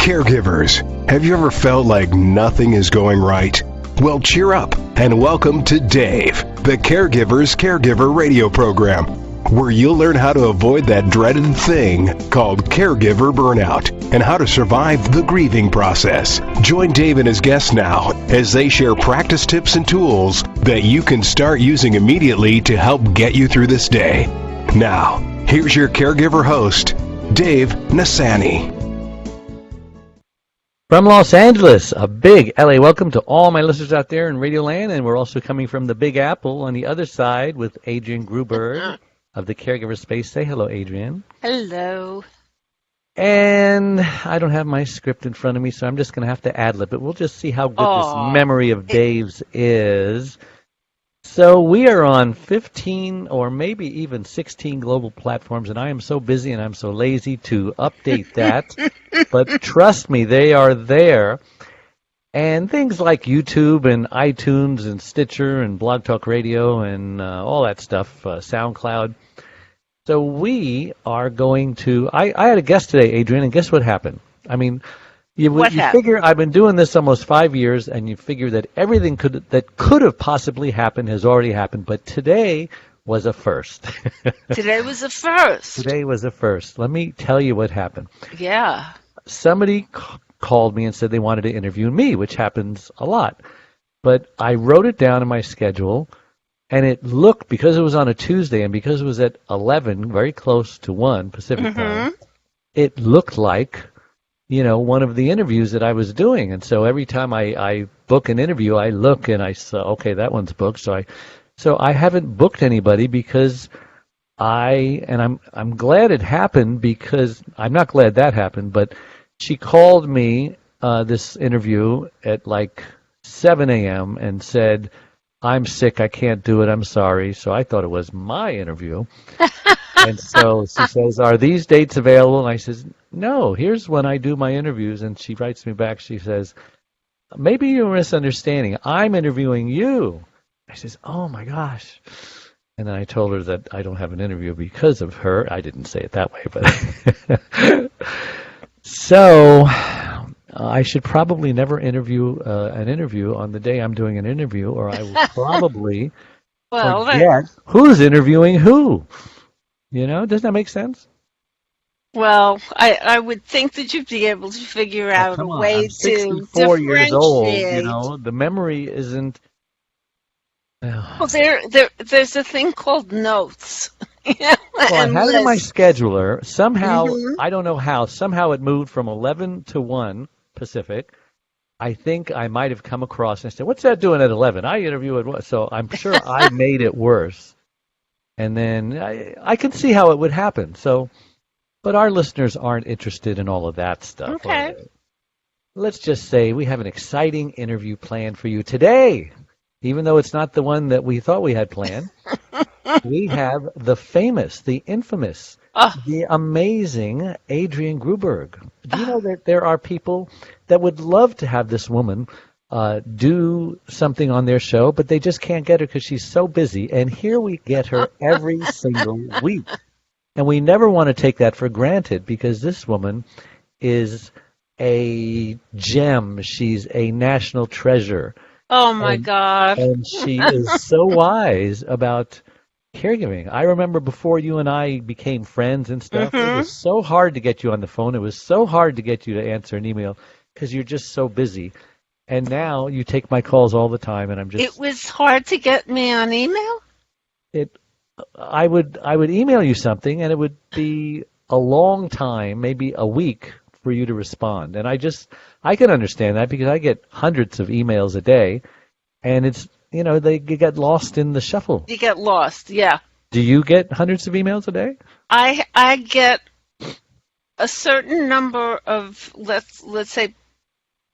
Caregivers, have you ever felt like nothing is going right? Well, cheer up and welcome to Dave, the Caregiver's Caregiver radio program, where you'll learn how to avoid that dreaded thing called caregiver burnout and how to survive the grieving process. Join Dave and his guests now as they share practice tips and tools that you can start using immediately to help get you through this day. Now, here's your caregiver host, Dave Nassaney. From Los Angeles, a big LA welcome to all my listeners out there in Radio Land, and we're also coming from the Big Apple on the other side with Adrienne Gruberg of the Caregiver Space. Say hello, Adrienne. Hello. And I don't have my script in front of me, so I'm just going to have to ad-lib it. We'll just see how good this memory of Dave's is. So we are on 15 or maybe even 16 global platforms, and I am so busy and I'm so lazy to update that. But trust me, they are there. And things like YouTube and iTunes and Stitcher and Blog Talk Radio and all that stuff, SoundCloud. So we are going to, I had a guest today, Adrienne, and guess what happened? I mean, you figure I've been doing this almost 5 years, and you figure that everything that could have possibly happened has already happened. But today was a first. Today was a first. Today was a first. Let me tell you what happened. Yeah. Somebody called me and said they wanted to interview me, which happens a lot. But I wrote it down in my schedule, and it looked, because it was on a Tuesday and because it was at 11, very close to 1 Pacific time, it looked like, you know, one of the interviews that I was doing. And so every time I book an interview, I look and I say, okay, that one's booked. So I haven't booked anybody because I'm glad it happened, because I'm not glad that happened, but she called me this interview at like 7 a.m. and said, I'm sick, I can't do it, I'm sorry. So I thought it was my interview. And so she says, are these dates available? And I says, no, here's when I do my interviews. And she writes me back, she says, maybe you're misunderstanding. I'm interviewing you. I says, oh my gosh. And then I told her that I don't have an interview because of her. I didn't say it that way, but so I should probably never interview an interview on the day I'm doing an interview, or I will probably forget who's interviewing who. You know, doesn't that make sense? Well, I would think that you'd be able to figure out a way I'm to 64 years old, differentiate. you know, the memory isn't. Well, there's a thing called notes. Well, I had it in my scheduler. Somehow, I don't know how, somehow it moved from 11 to 1 Pacific. I think I might have come across and said, what's that doing at 11? I interview at 1. So I'm sure I made it worse. And then I can see how it would happen. So, but our listeners aren't interested in all of that stuff. Okay. Let's just say we have an exciting interview planned for you today. Even though it's not the one that we thought we had planned, we have the famous, the infamous, the amazing Adrienne Gruberg. Do you know that there are people that would love to have this woman do something on their show, but they just can't get her because she's so busy. And here we get her every single week. And we never want to take that for granted, because this woman is a gem. She's a national treasure. Oh, my God. And she is so wise about caregiving. I remember before you and I became friends and stuff, it was so hard to get you on the phone. It was so hard to get you to answer an email because you're just so busy. And now you take my calls all the time, and I'm just... It was hard to get me on email? I would email you something, and it would be a long time, maybe a week, for you to respond. And I can understand that, because I get hundreds of emails a day, and it's, you know, they get lost in the shuffle. You get lost, yeah. Do you get hundreds of emails a day? I get a certain number of, let's say,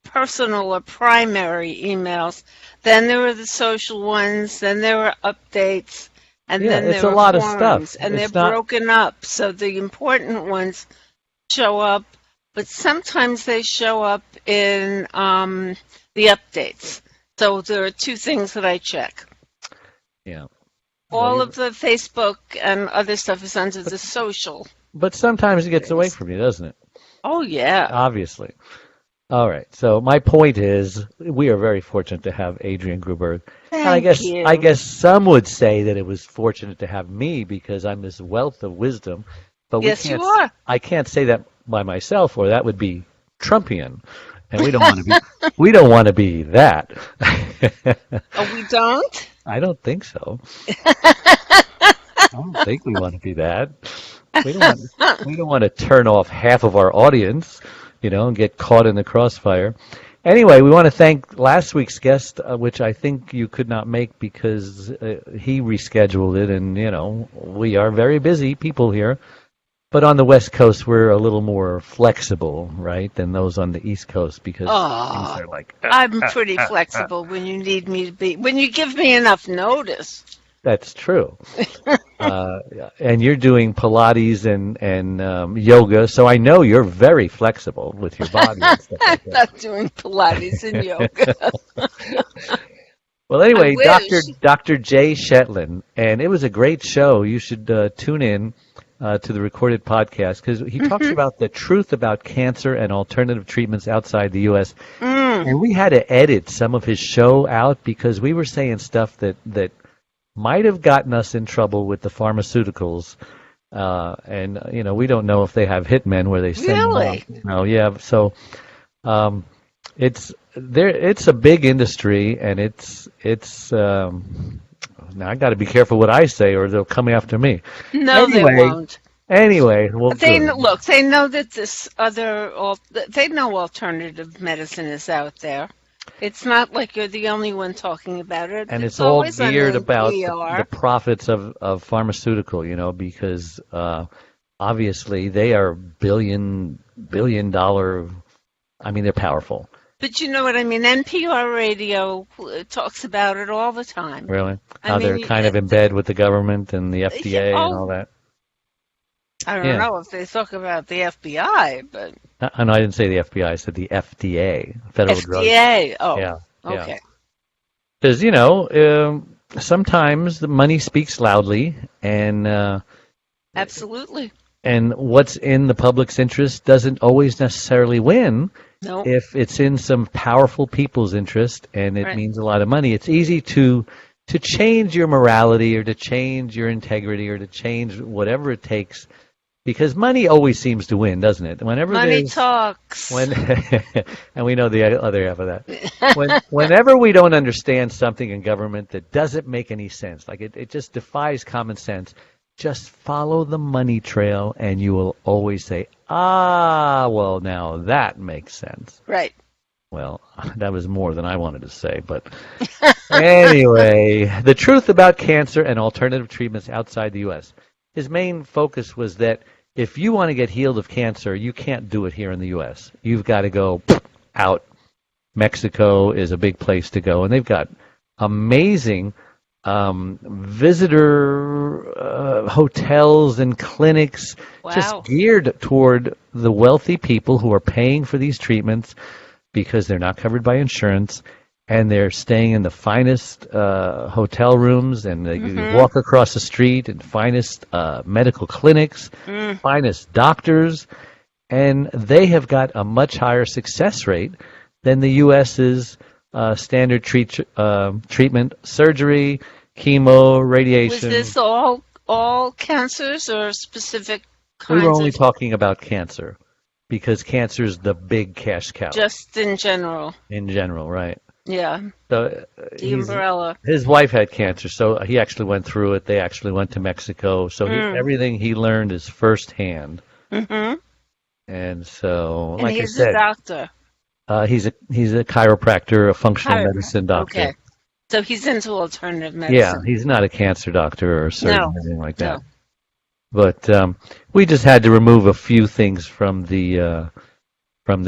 personal or primary emails. Then there are the social ones, then there are updates, and then there are a lot forums, of stuff. And they're broken up, so the important ones show up, but sometimes they show up in the updates. So there are two things that I check. Yeah. All of the Facebook and other stuff is under the social. But sometimes it gets away from you, doesn't it? Oh, yeah. Obviously. All right. So my point is, we are very fortunate to have Adrienne Gruberg. And Thank I you. guess some would say that it was fortunate to have me because I'm this wealth of wisdom. But Yes, you are. I can't say that by myself, or that would be Trumpian, and we don't want to be, we don't want to be that. Oh, we don't? I don't think so. I don't think we want to be that. We don't want to turn off half of our audience, and get caught in the crossfire. Anyway, we want to thank last week's guest, which I think you could not make because he rescheduled it, and we are very busy people here. But on the West Coast, we're a little more flexible, right, than those on the East Coast because things Oh, are like. I'm pretty flexible when you need me to be, when you give me enough notice. That's true. Uh, and you're doing Pilates and yoga, so I know you're very flexible with your body and stuff I'm like that. not doing Pilates and yoga. Well, I anyway, wish. Dr. Jay Shetland, and it was a great show. You should tune in to the recorded podcast because he talks about the truth about cancer and alternative treatments outside the U.S. And we had to edit some of his show out because we were saying stuff that might have gotten us in trouble with the pharmaceuticals. And we don't know if they have hitmen where they send them Really? out. Yeah. So it's there. It's a big industry, and it's. Now I got to be careful what I say, or they'll come after me. No, they won't. Well, They good. look. They know that they know alternative medicine is out there. It's not like you're the only one talking about it. And it's It's all always on geared about the NPR. profits of pharmaceutical, because obviously they are billion dollar. I mean, they're powerful. But you know what I mean? NPR radio talks about it all the time. Really, I how mean, they're kind of in bed with the government and the FDA and all that. I don't Yeah. know if they talk about the FBI, but No, I didn't say the FBI. I said the FDA, Federal Drug. FDA. Oh, Yeah, yeah. okay. Because sometimes the money speaks loudly, and Absolutely. what's in the public's interest doesn't always necessarily win. No. If it's in some powerful people's interest and it Right. means a lot of money, it's easy to change your morality or to change your integrity or to change whatever it takes because money always seems to win, doesn't it? Whenever Money there's talks. and we know the other half of that. Whenever we don't understand something in government that doesn't make any sense, like it just defies common sense, just follow the money trail and you will always say, well, now that makes sense. Right. Well, that was more than I wanted to say, but anyway, the truth about cancer and alternative treatments outside the U.S. His main focus was that if you want to get healed of cancer, you can't do it here in the U.S. You've got to go out. Mexico is a big place to go, and they've got amazing visitor hotels and clinics just Wow. geared toward the wealthy people who are paying for these treatments because they're not covered by insurance, and they're staying in the finest hotel rooms, and they walk across the street in finest medical clinics, finest doctors, and they have got a much higher success rate than the U.S.'s standard treatment, surgery, chemo, Was radiation. this all cancers or specific We were kinds only of talking about cancer because cancer is the big cash cow just in general? in general, right? Yeah. So The umbrella. his wife had cancer, so he actually went through it. They actually went to Mexico, so everything he learned is firsthand. Mm-hmm. And so, And like I he's a said, doctor. he's a chiropractor, a functional Chiropractor. medicine doctor. Okay. So he's into alternative Yeah, medicine. he's not a cancer doctor or a surgeon No, or anything like that. no. But we just had to remove a few things from the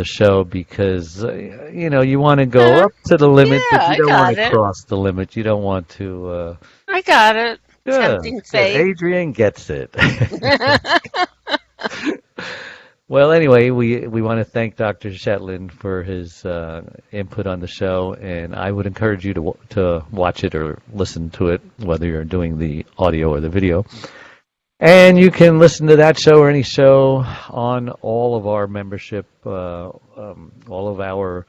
show because you want to go up to the limit, Yeah, but I you don't want got to it. cross the limit. You don't want to. I got it. Good. Tempting Good. fate. Adrienne gets it. Well, anyway, we want to thank Dr. Shetland for his input on the show, and I would encourage you to watch it or listen to it, whether you're doing the audio or the video. And you can listen to that show or any show on all of our membership, all of our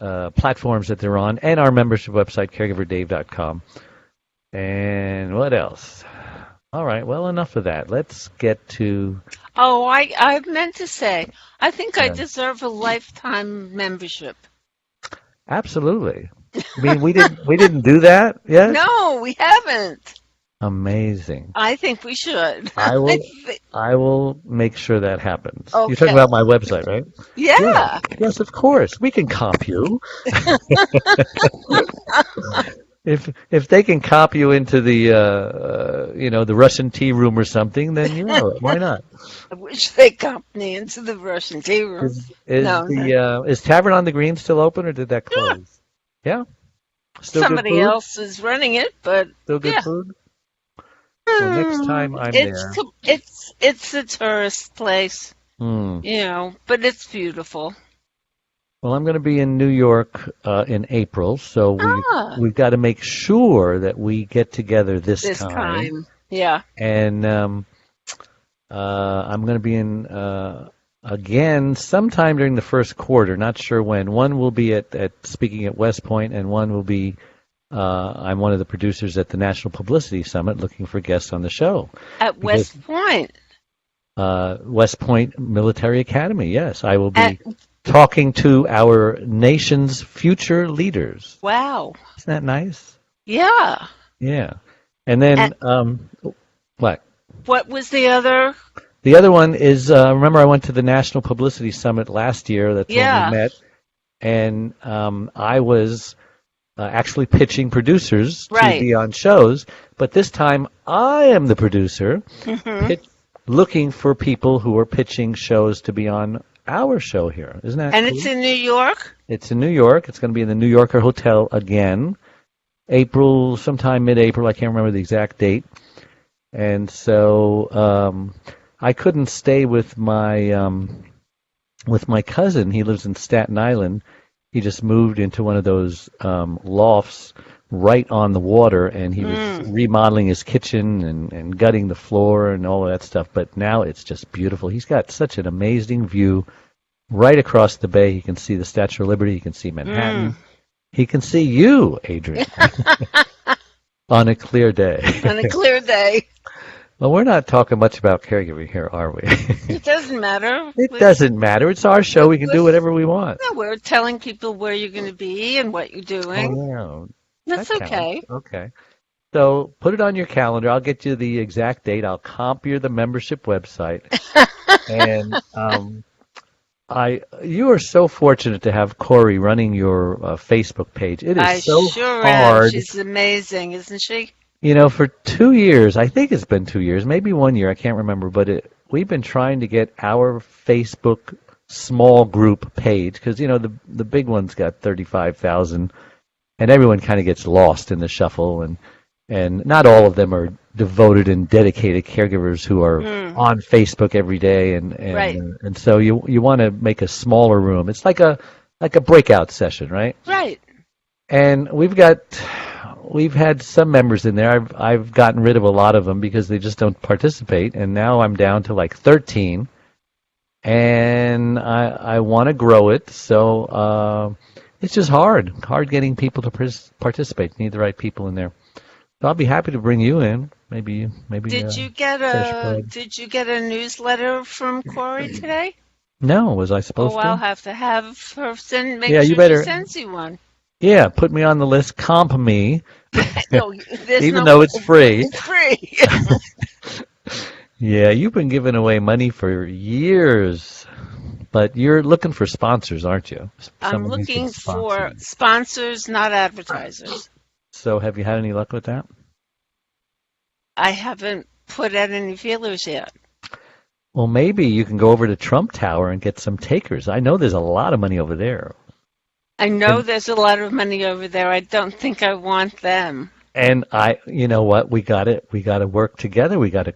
platforms that they're on, and our membership website, caregiverdave.com. And what else? All right, well, enough of that. Let's get to... Oh, I meant to say, I think I Yeah. deserve a lifetime membership. Absolutely. I mean, we didn't do that yet? No, we haven't. Amazing. I think we should. I will make sure that happens. Okay. You're talking about my website, right? Yeah. Yes, of course. We can comp you. If they can cop you into the the Russian tea room or something, then why not? I wish they got me into the Russian tea room. Is Tavern on the Green still open, or did that close? Yeah. Still Somebody good food? else is running it, but Still good yeah. food. Well, next time I'm there. It's a tourist place, Hmm. but it's beautiful. Well, I'm going to be in New York in April, so we've got to make sure that we get together this time. Yeah. And I'm going to be in again sometime during the first quarter. Not sure when. One will be at speaking at West Point, and one will be. I'm one of the producers at the National Publicity Summit, looking for guests on the show. At West Point. West Point Military Academy. Yes, I will be. Talking to our nation's future leaders. Wow. Isn't that nice? Yeah. Yeah. And then, what? What was the other? The other one is, remember I went to the National Publicity Summit last year. That's when we met. And I was actually pitching producers to be on shows. But this time, I am the producer, looking for people who are pitching shows to be on our show here. Isn't that cool? It's in New York? It's in New York. It's going to be in the New Yorker Hotel again. Sometime mid-April. I can't remember the exact date. And so I couldn't stay with my cousin. He lives in Staten Island. He just moved into one of those lofts right on the water, and he was remodeling his kitchen and gutting the floor and all of that stuff. But now it's just beautiful. He's got such an amazing view right across the bay. He can see the Statue of Liberty. He can see Manhattan. He can see you, Adrienne, on a clear day. On a clear day. Well, we're not talking much about caregiving here, are we? It doesn't matter. It doesn't matter. It's our show. We can do whatever we want. No, we're telling people where you're going to be and what you're doing. Oh, That's okay. Okay. So put it on your calendar. I'll get you the exact date. I'll comp you the membership website. And you are so fortunate to have Corey running your Facebook page. It is so hard. Am. She's amazing, isn't she? For 2 years, I think it's been 2 years, maybe 1 year, I can't remember, but we've been trying to get our Facebook small group page, because, the big one's got 35,000, and everyone kind of gets lost in the shuffle, and not all of them are devoted and dedicated caregivers who are on Facebook every day, and so you want to make a smaller room. It's like a breakout session, right? Right. And we've had some members in there. I've gotten rid of a lot of them because they just don't participate, and now I'm down to like 13, and I want to grow it, so it's just hard getting people to participate. You need the right people in there. So I'll be happy to bring you in. Maybe. Did you get a newsletter from Corey today? No, was I supposed to? I'll have to have her make sure she sends you one. Yeah, put me on the list. Comp me, even though it's free. It's free. Yeah, you've been giving away money for years, but you're looking for sponsors, aren't you? I'm looking for sponsors, not advertisers. So have you had any luck with that? I haven't put out any feelers yet. Well, maybe you can go over to Trump Tower and get some takers. I know there's a lot of money over there. I know there's a lot of money over there. I don't think I want them. And you know what? We got to work together. We got to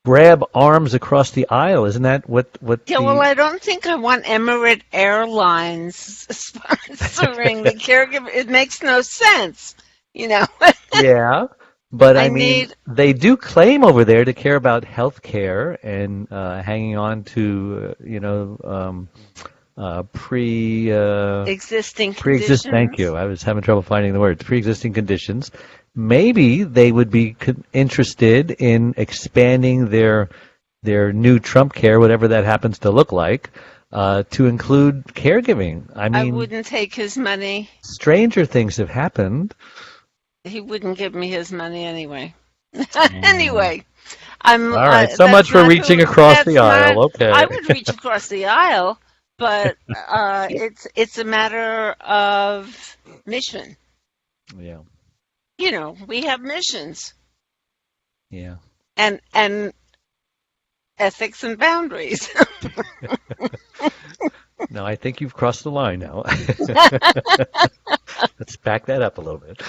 grab arms across the aisle. Isn't that what? Yeah. Well, I don't think I want Emirates Airlines sponsoring the caregiver. It makes no sense. Yeah. But I I mean, need they do claim over there to care about health care and hanging on to, pre existing pre-exist. Thank conditions. you. I was having trouble finding the words. Pre-existing conditions. Maybe they would be interested in expanding their new Trump care, whatever that happens to look like, to include caregiving. I I mean, wouldn't take his money. stranger things have happened. He wouldn't give me his money anyway. Mm. Anyway, I'm All right, so much that's for not reaching who across the that's not aisle. Okay. I would reach across the aisle, but it's a matter of mission. Yeah, We have missions yeah. and ethics and boundaries. No, I think you've crossed the line now. Let's back that up a little bit.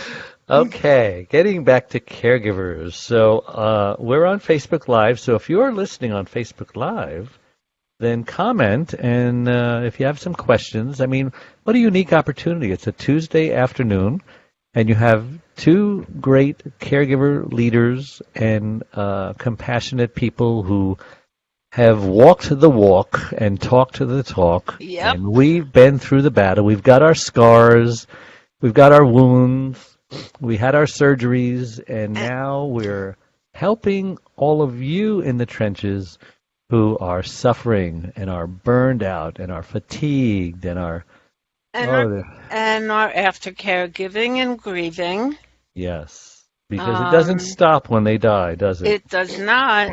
Okay, getting back to caregivers. So we're on Facebook Live. So if you're listening on Facebook Live, then comment. And if you have some questions, I mean, what a unique opportunity. It's a Tuesday afternoon, and you have two great caregiver leaders and compassionate people who have walked the walk and talked the talk, Yep. and we've been through the battle. We've got our scars, we've got our wounds, we had our surgeries, and And, now we're helping all of you in the trenches who are suffering and are burned out and are fatigued and are, and our oh, and our aftercare giving and grieving. yes, because it doesn't Um, stop when they die, does it? it does not,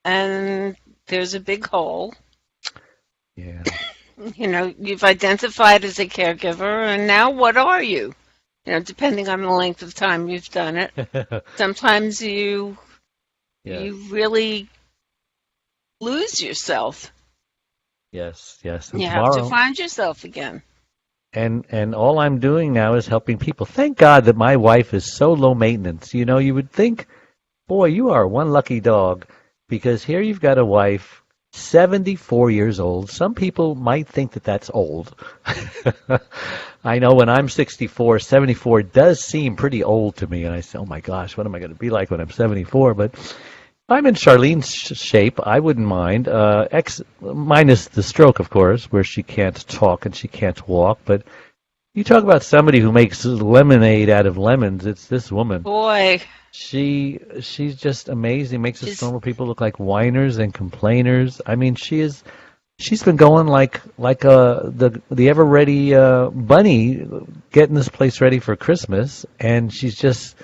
and there's a big hole. Yeah. You've identified as a caregiver, and now what are you? Depending on the length of time you've done it. Sometimes you Yes, really lose yourself. yes, yes. And You have to tomorrow, find yourself again. and all I'm doing now is helping people. Thank God that my wife is so low maintenance. You would think, boy, you are one lucky dog, because here you've got a wife, 74 years old. Some people might think that that's old. I know when I'm 64, 74 does seem pretty old to me, and I say, oh my gosh, what am I going to be like when I'm 74? But if I'm in Charlene's shape, I wouldn't mind. Minus the stroke, of course, where she can't talk and she can't walk. But you talk about somebody who makes lemonade out of lemons. It's this woman. Boy, She's just amazing. Makes us she's normal people look like whiners and complainers. I mean, she's been going like the ever ready bunny, getting this place ready for Christmas, and she's just.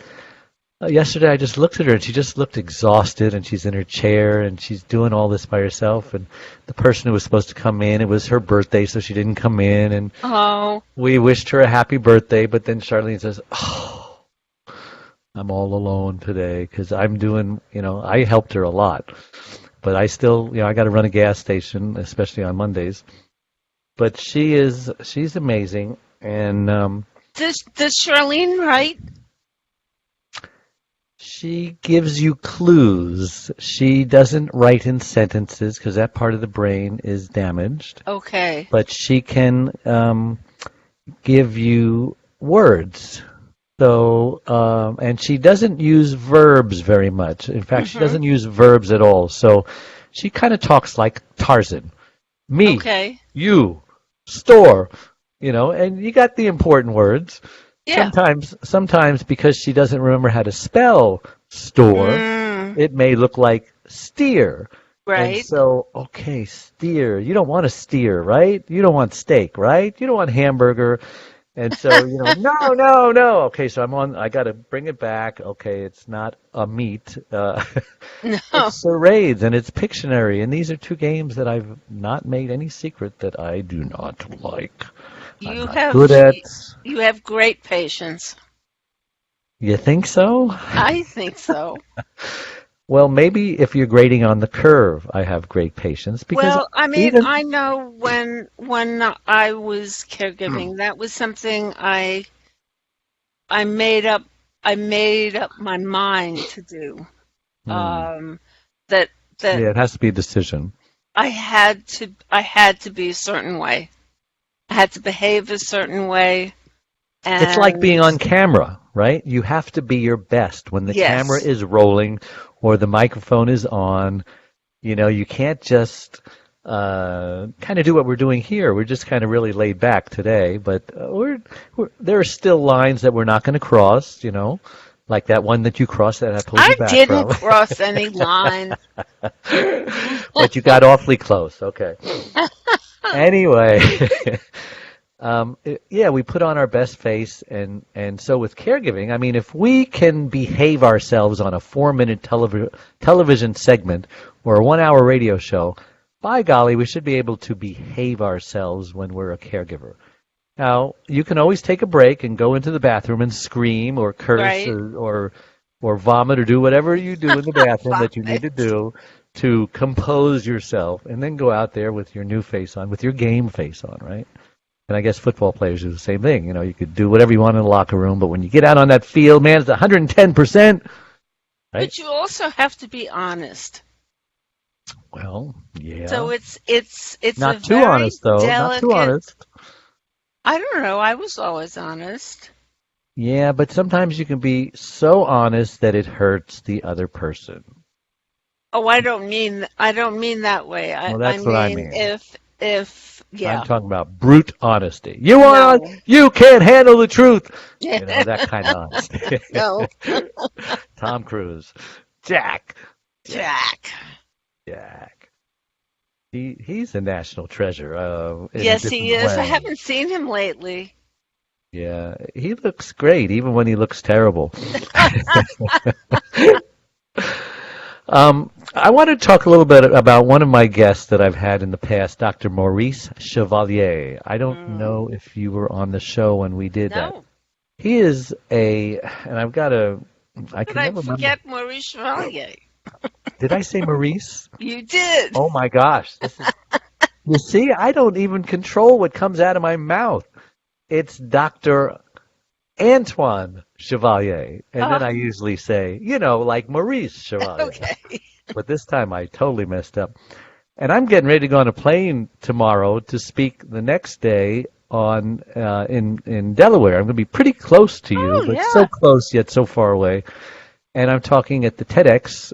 Yesterday, I just looked at her, and she just looked exhausted, and she's in her chair, and she's doing all this by herself. And the person who was supposed to come in, it was her birthday, so she didn't come in. And oh, we wished her a happy birthday, but then Charlene says, "Oh, I'm all alone today because I'm doing, I helped her a lot, but I still, I got to run a gas station, especially on Mondays." But she's amazing, and does Charlene write? she gives you clues. She doesn't write in sentences because that part of the brain is damaged, Okay. but she can give you words. So, and she doesn't use verbs very much. In fact, she Mhm. doesn't use verbs at all. So she kind of talks like Tarzan. Me, Okay. you, store, and you got the important words. Yeah. Sometimes because she doesn't remember how to spell store, Mm, it may look like steer. And right. so, okay, steer. You don't want a steer, right? You don't want steak, right? You don't want hamburger. And so, no, no, no. Okay, so I got to bring it back. Okay, it's not a meat. No, It's charades and it's Pictionary. And these are two games that I've not made any secret that I do not like. I'm you not have good at. you have great patience. You think so? I think so. Well, maybe if you're grading on the curve, I have great patience because Well, I mean, even I know when I was caregiving, that was something I made up my mind to do. Hmm, That yeah, it has to be a decision. I had to be a certain way. I had to behave a certain way It's like being on camera, right? You have to be your best when the camera is rolling or the microphone is on. You can't just kind of do what we're doing here. We're just kind of really laid back today, but there are still lines that we're not going to cross, like that one that you crossed that I pulled you back from. I didn't cross any line. But you got awfully close. Okay. Anyway. We put on our best face, and so with caregiving, I mean, if we can behave ourselves on a 4-minute television segment or a 1-hour radio show, by golly, we should be able to behave ourselves when we're a caregiver. Now, you can always take a break and go into the bathroom and scream or curse or vomit or do whatever you do in the bathroom that you need to do to compose yourself, and then go out there with your new face on, with your game face on, right? And I guess football players do the same thing. You could do whatever you want in the locker room, but when you get out on that field, man, it's 110%. Right? But you also have to be honest. Well, yeah. So it's not a too very honest, though. delicate, Not too honest. I don't know. I was always honest. Yeah, but sometimes you can be so honest that it hurts the other person. Oh, I don't mean that way. Well, that's what I mean. If I'm talking about brute honesty. You can't handle the truth. That kind of honesty. No. Tom Cruise. Jack. He's a national treasure. Yes, he is. Way. I haven't seen him lately. Yeah, he looks great, even when he looks terrible. I want to talk a little bit about one of my guests that I've had in the past, Dr. Maurice Chevalier. I don't know if you were on the show when we did that. He is and I've got I can never forget Maurice Chevalier. Did I say Maurice? You did. Oh my gosh. You see, I don't even control what comes out of my mouth. It's Dr. Antoine Chevalier. And then I usually say, like Maurice Chevalier. Okay. But this time I totally messed up. And I'm getting ready to go on a plane tomorrow to speak the next day in Delaware. I'm going to be pretty close to you, but so close yet so far away. And I'm talking at the TEDx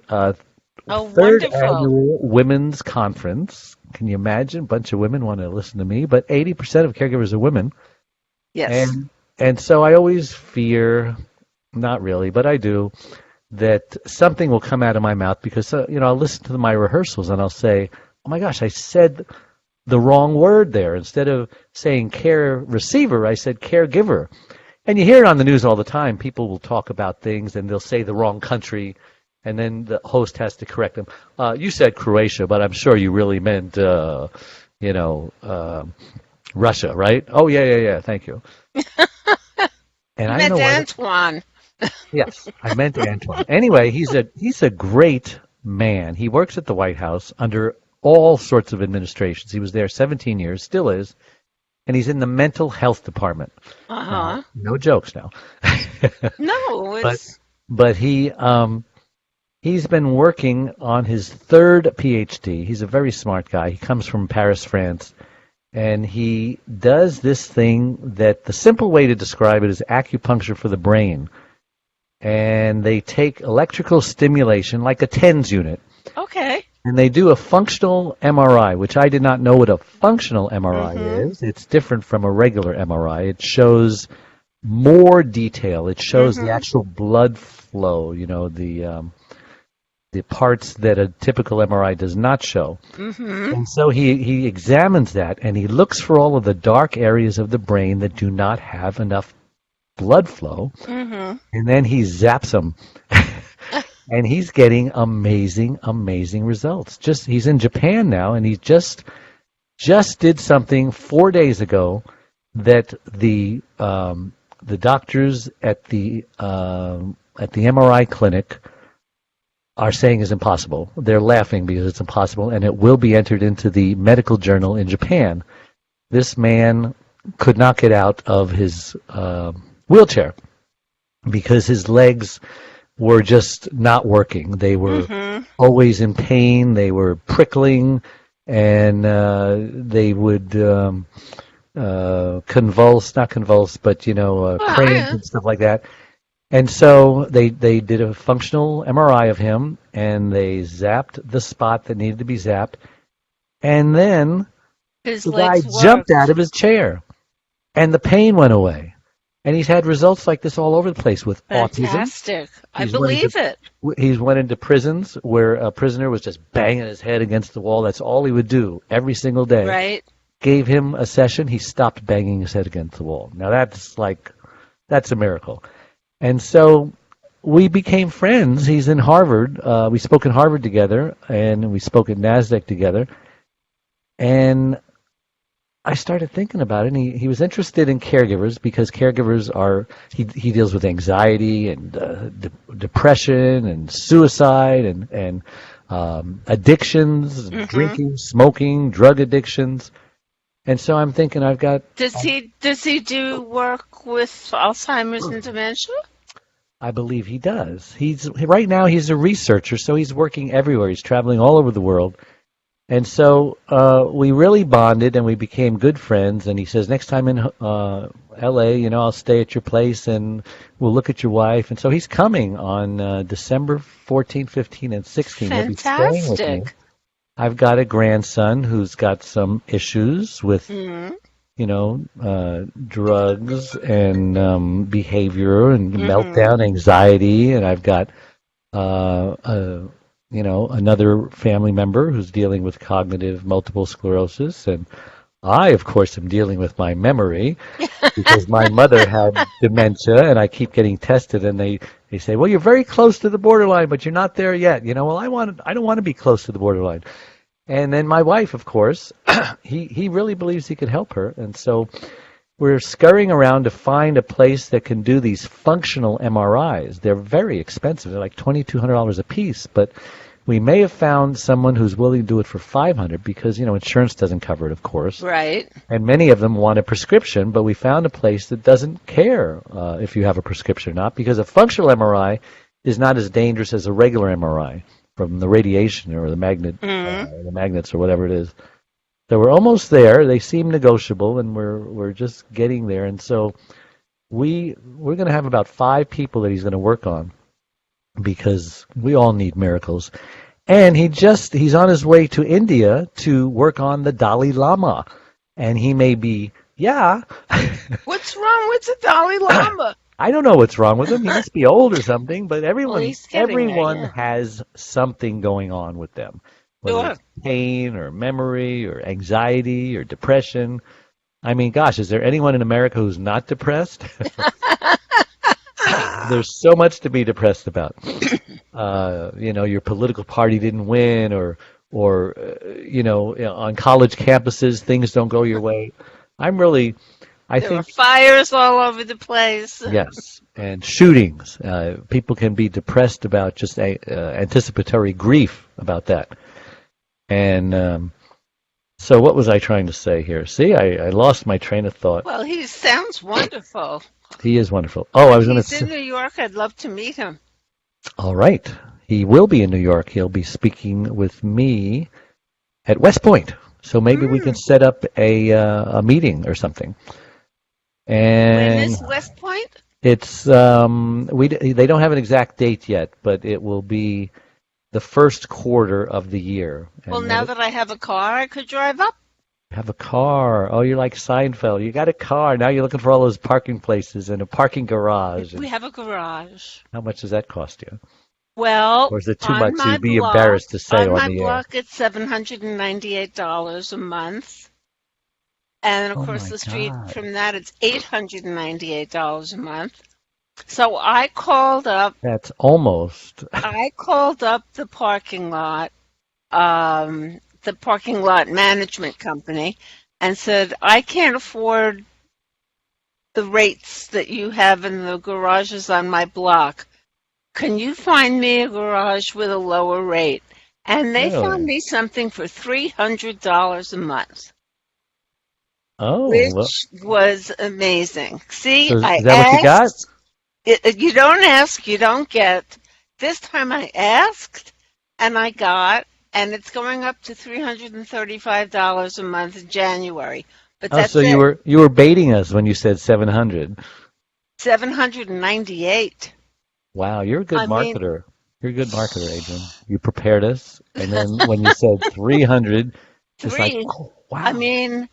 third annual women's conference. Can you imagine? A bunch of women want to listen to me, but 80% of caregivers are women. Yes. And so I always fear, not really, but I do, that something will come out of my mouth because, I'll listen to my rehearsals and I'll say, oh my gosh, I said the wrong word there. Instead of saying care receiver, I said caregiver. And you hear it on the news all the time. People will talk about things and they'll say the wrong country, and then the host has to correct them. You said Croatia, but I'm sure you really meant, Russia, right? Oh, yeah, thank you. And I meant Antoine. Yes, I meant Antoine. Anyway, he's a great man. He works at the White House under all sorts of administrations. He was there 17 years, still is, and he's in the mental health department. No jokes now. No, it's... But he's been working on his third PhD. He's a very smart guy. He comes from Paris, France. And he does this thing that the simple way to describe it is acupuncture for the brain. And they take electrical stimulation, like a TENS unit. Okay. And they do a functional MRI, which I did not know what a functional MRI is. It's different from a regular MRI. It shows more detail. It shows the actual blood flow, the parts that a typical MRI does not show. And so he examines that, and he looks for all of the dark areas of the brain that do not have enough blood flow, and then he zaps them. And he's getting amazing results. He's in Japan now, and he just did something 4 days ago that the doctors at the MRI clinic are saying is impossible. They're laughing because it's impossible, and it will be entered into the medical journal in Japan. This man could not get out of his wheelchair because his legs were just not working. They were always in pain. They were prickling, and they would not convulsed, but cranes Well, and stuff like that. And so they did a functional MRI of him, and they zapped the spot that needed to be zapped, and then his the guy legs jumped out worked. of his chair, and the pain went away. And he's had results like this all over the place with autism. Fantastic. I He's went into believe it. he's went into prisons where a prisoner was just banging his head against the wall. That's all he would do every single day. Right? Gave him a session, he stopped banging his head against the wall. Now that's a miracle. And so we became friends. He's in Harvard. We spoke in Harvard together, and we spoke at NASDAQ together. And I started thinking about it, and he was interested in caregivers because caregivers he deals with anxiety and depression and suicide and addictions, drinking, smoking, drug addictions. And so I'm thinking Does he do work with Alzheimer's and dementia? I believe he does. Right now he's a researcher, so he's working everywhere. He's traveling all over the world. And so we really bonded, and we became good friends. And he says, next time in L.A., I'll stay at your place, and we'll look at your wife. And so he's coming on December 14, 15, and 16. He'll be staying with me. Fantastic. I've got a grandson who's got some issues with, Mhm. drugs and behavior and meltdown anxiety. And I've got another family member who's dealing with cognitive multiple sclerosis, and I, of course, am dealing with my memory because my mother had dementia, and I keep getting tested, and they say, well, you're very close to the borderline, but you're not there yet. Well, I don't want to be close to the borderline. And then my wife, of course, he really believes he could help her, and so we're scurrying around to find a place that can do these functional MRIs. They're very expensive. They're like $2,200 a piece, but we may have found someone who's willing to do it for $500 because, insurance doesn't cover it, of course. Right. And many of them want a prescription, but we found a place that doesn't care if you have a prescription or not, because a functional MRI is not as dangerous as a regular MRI from the radiation or the magnets or whatever it is. So we're almost there. They seem negotiable, and we're just getting there. And so we're going to have about 5 people that he's going to work on, because we all need miracles. And he's on his way to India to work on the Dalai Lama. And he may be, What's wrong with the Dalai Lama? I don't know what's wrong with him. He must be old or something, but everyone Well, has something going on with them. Whether Sure. it's pain or memory or anxiety or depression. I mean, gosh, is there anyone in America who's not depressed? There's so much to be depressed about. Your political party didn't win, or on college campuses things don't go your way. I There were think fires all over the place. yes, and shootings. People can be depressed about just anticipatory grief about that. And so what was I trying to say here? See, I lost my train of thought. Well, he sounds wonderful. He is wonderful. Oh, I was going to He's in say. New York. I'd love to meet him. All right. He will be in New York. He'll be speaking with me at West Point. So maybe we can set up a meeting or something. And When is West Point? it's they don't have an exact date yet, but it will be the first quarter of the year. Well, And now that I have a car, I could drive up. have a car. Oh, you're like Seinfeld. You got a car. Now you're looking for all those parking places and a parking garage. We have a garage. How much does that cost you? Well, Or is it too on much my you'd be block- embarrassed to say on my the air? block, it's $798 a month. And, of Oh course, my the street God. from that, it's $898 a month. So I called up That's almost. the parking lot management company, and said, I can't afford the rates that you have in the garages on my block. Can you find me a garage with a lower rate? And they Really? found me something for $300 a month, Oh, which well, was amazing. See, so is I that what you got? asked. You don't ask, you don't get. This time I asked, and I got, and it's going up to $335 a month in January. But Oh, that's so it. you were baiting us when you said 700. 798. Wow, you're a good I mean, marketer. You're a good marketer, Adrian. You prepared us, and then when you said 300, it's like, three. oh, I wow. mean,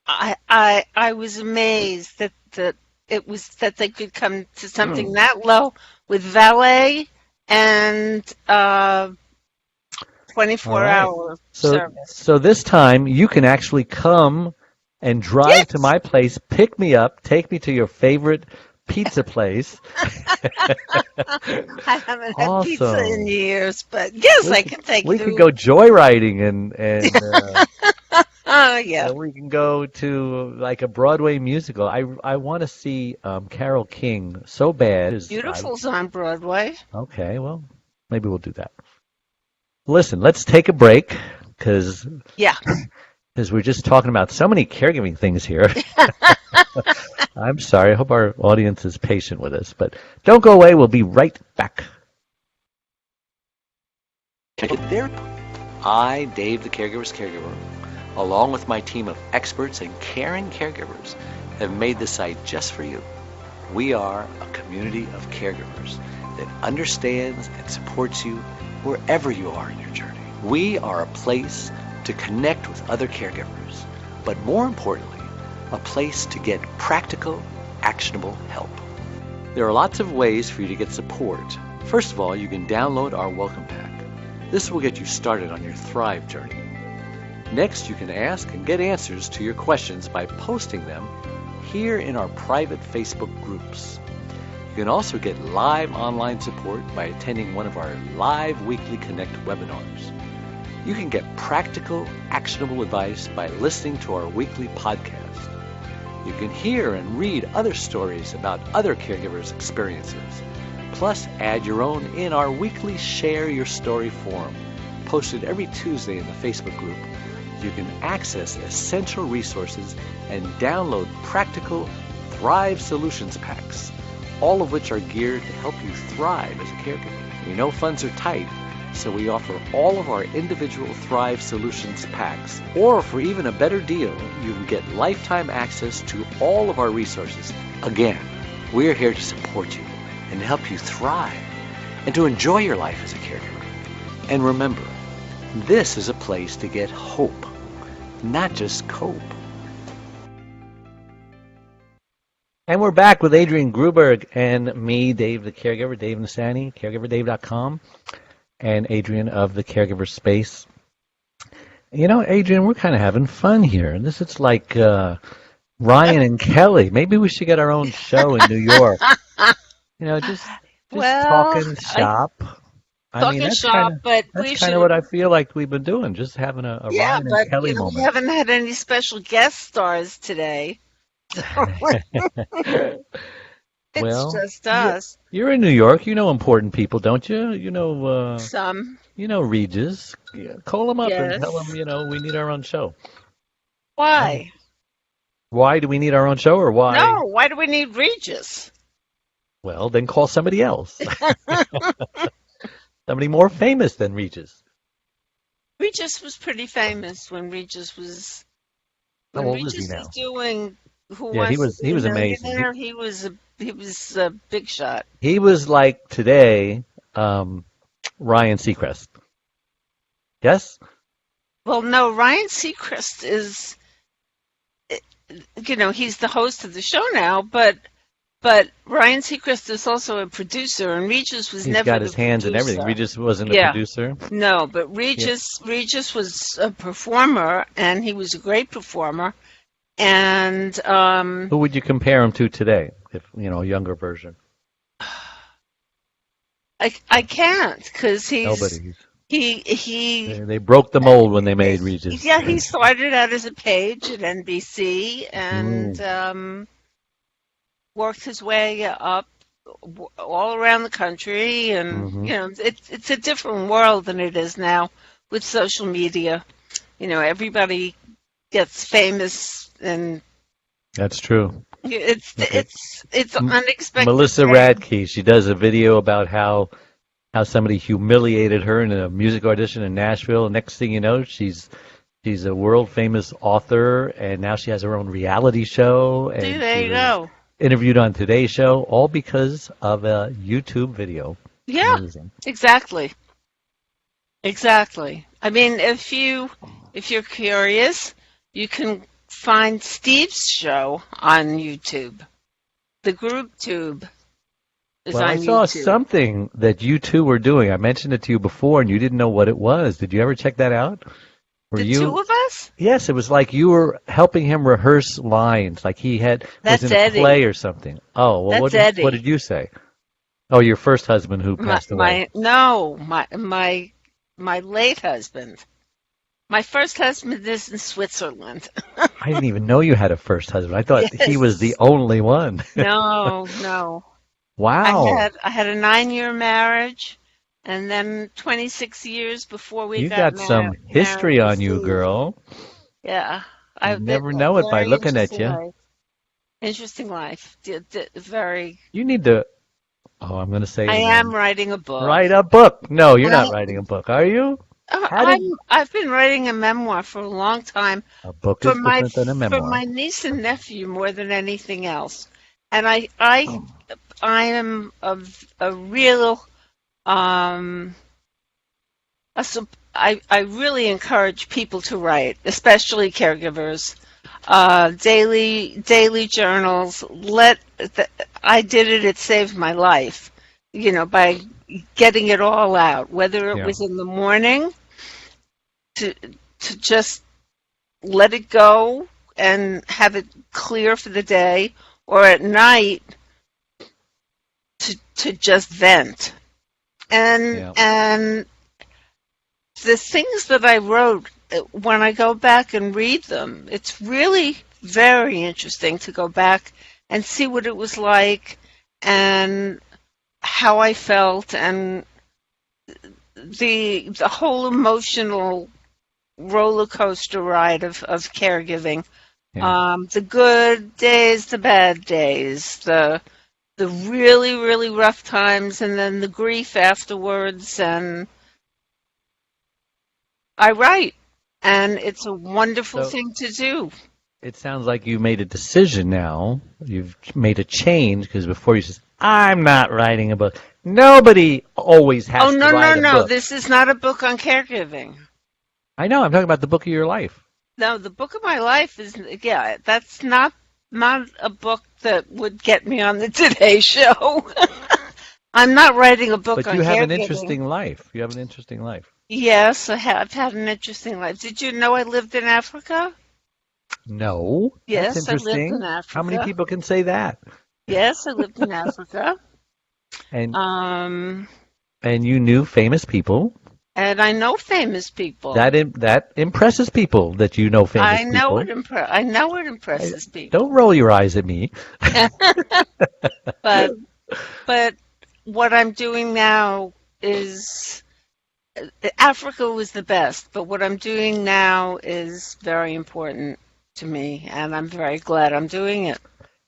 I was amazed that it was that they could come to something that low with valet and All 24 right. hour So service. so this time you can actually come and drive to Yes, my place, pick me up, take me to your favorite pizza place. I haven't had pizza in Awesome. years, but yes, We I could can take we could go you. joyriding Oh yeah, and we can go to like a Broadway musical. I want to see Carole King so bad. Beautiful's on Broadway. Okay, well, maybe we'll do that. Listen, let's take a break because Yeah. we're just talking about so many caregiving things here. I'm sorry. I hope our audience is patient with us, but don't go away. We'll be right back. There, I, Dave, the caregiver's caregiver, along with my team of experts and caring caregivers, have made this site just for you. We are a community of caregivers that understands and supports you wherever you are in your journey. We are a place to connect with other caregivers, but more importantly, a place to get practical, actionable help. There are lots of ways for you to get support. First of all, you can download our welcome pack. This will get you started on your Thrive journey. Next, you can ask and get answers to your questions by posting them here in our private Facebook groups. You can also get live online support by attending one of our live weekly Connect webinars. You can get practical, actionable advice by listening to our weekly podcast. You can hear and read other stories about other caregivers' experiences. Plus, add your own in our weekly Share Your Story forum, posted every Tuesday in the Facebook group. You can access essential resources and download practical Thrive Solutions packs, all of which are geared to help you thrive as a caregiver. We know funds are tight, so we offer all of our individual Thrive Solutions packs. Or for even a better deal, you can get lifetime access to all of our resources. Again, we're here to support you and to help you thrive and to enjoy your life as a caregiver. And remember, this is a place to get hope, not just cope. And we're back with Adrienne Gruberg and me, Dave the Caregiver, Dave Nassaney, caregiverdave.com, and Adrienne of the Caregiver Space. You know, Adrienne, we're kind of having fun here. This is like Ryan and Kelly. Maybe we should get our own show in New York. You know, just Well, talking shop. I mean, talking shop, but that's we kind of should. what I feel like we've been doing, just having a Yeah, Ryan and but Kelly we moment. haven't had any special guest stars today. It's Well, just us. you're in New York. You know important people, don't you? Some, You know Regis. Yeah, call him up and tell him, yes. we need our own show. Why? Why do we need our own show, or why? No, why do we need Regis? Well, then call somebody else. Somebody more famous than Regis. Regis was pretty famous when Regis was How when old is he Regis now? was doing Who Yeah, he Wants was to he Be a was amazing. Millionaire. He was a big shot. He was like today, Ryan Seacrest. Yes? Well, no, Ryan Seacrest is, he's the host of the show now, but Ryan Seacrest is also a producer, and Regis was He's never got the his hands in everything. producer. Regis wasn't a Yeah, producer. no, but Yeah. Regis was a performer, and he was a great performer. And Who would you compare him to today? If a younger version. I can't because Nobody. he They broke the mold when they made Regis. yeah, he started out as a page at NBC and Mm. worked his way up all around the country, and Hmm. it's a different world than it is now with social media. Everybody gets famous, and That's true. Okay. it's unexpected. Melissa Radke, she does a video about how somebody humiliated her in a music audition in Nashville. Next thing you know, she's She's a world famous author, and now she has her own reality show, See, and there she you was go. interviewed on Today's Show, all because of a YouTube video. Yeah, Amazing. exactly. Exactly. I mean, if you're curious, you can find Steve's show on YouTube. The group tube is Well, I on saw YouTube. something that you two were doing. I mentioned it to you before, and you didn't know what it was. Did you ever check that out? Were The two you? of us? Yes, it was like you were helping him rehearse lines, like he was That's in a play Eddie. or something. Oh, well, That's what Eddie. did you say? Oh, your first husband who passed away. My late husband. My first husband is in Switzerland. I didn't even know you had a first husband. I thought he was the Yes. only one. No, no. Wow. I had a 9-year marriage, and then 26 years before we You got got some married history to on you, Steve. girl. Yeah, You I've been never a know it by very looking at interesting you. life. Interesting life. Very. You need to, oh, I'm going to say it I am again. writing a book. Write a book. No, you're And not writing a book, are you? How did I've been writing a memoir for a long time a book is different than a for memoir? my niece and nephew more than anything else. And I am a real um I really encourage people to write, especially caregivers. Daily journals. I did it. It saved my life. By getting it all out, whether it Yeah. was in the morning to just let it go and have it clear for the day, or at night to just vent. And Yeah. and the things that I wrote, when I go back and read them, it's really very interesting to go back and see what it was like and how I felt, and the whole emotional roller coaster ride of caregiving. Yeah. The good days, the bad days, the really, really rough times, and then the grief afterwards. And I write, and it's a wonderful So thing to do. it sounds like you made a decision now. You've made a change because before you said, I'm not writing a book. Nobody always Oh, has to no, no, write a no. book. This is not a book on caregiving. I know. I'm talking about the book of your life. No, the book of my life is, yeah, that's not a book that would get me on the Today Show. I'm not writing a book But on you have an caregiving. interesting life. You have an interesting life. Yes, I've had an interesting life. Did you know I lived in Africa? No, that's Yes, I lived in interesting. How many Africa. people can say that? Yes, I lived in Africa. And Um, and you knew famous people. and I know famous people. That impresses people that you know famous people. I know it I- impresses people. Don't roll your eyes at me. But but what I'm doing now is Africa was the best, but what I'm doing now is very important to me, and I'm very glad I'm doing it.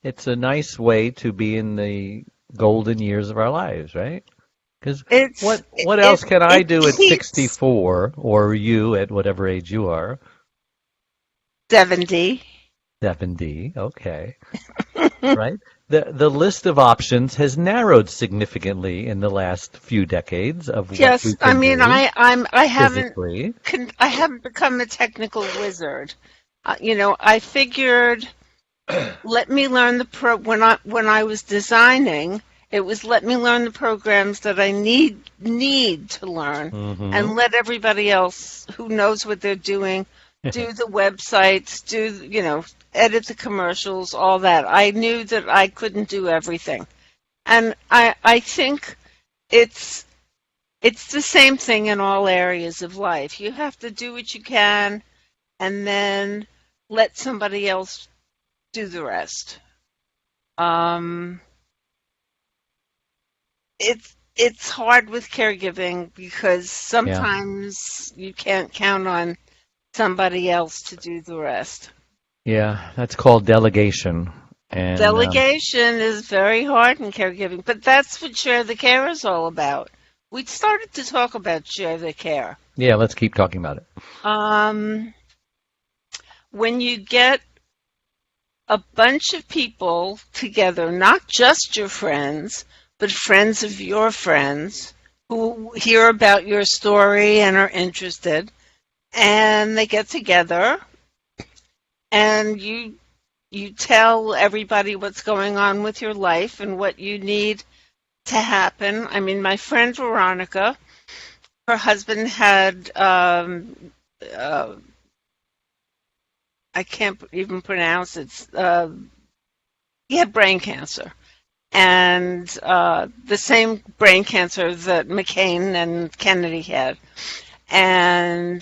It's a nice way to be in the golden years of our lives, right? Because It's what else can I it do at keeps 64, or you at whatever age you are? 70. 70, okay, right? The list of options has narrowed significantly in the last few decades of what Yes, we I can mean do I physically. haven't become a technical wizard. I figured let me learn when I was designing, it was let me learn the programs that I need to learn, Hmm. and let everybody else who knows what they're doing do the websites, edit the commercials, all that. I knew that I couldn't do everything. And I think it's it's the same thing in all areas of life. You have to do what you can and then let somebody else do the rest. Um, it's hard with caregiving because Yeah, sometimes you can't count on somebody else to do the rest. yeah, that's called delegation. And Delegation is very hard in caregiving, but that's what Share the Care is all about. We started to talk about Share the Care. yeah, let's keep talking about it. Um, when you get a bunch of people together, not just your friends, but friends of your friends who hear about your story and are interested, and they get together and you tell everybody what's going on with your life and what you need to happen. I mean, my friend Veronica, her husband had I can't even pronounce it. He had brain cancer, and the same brain cancer that McCain and Kennedy had. And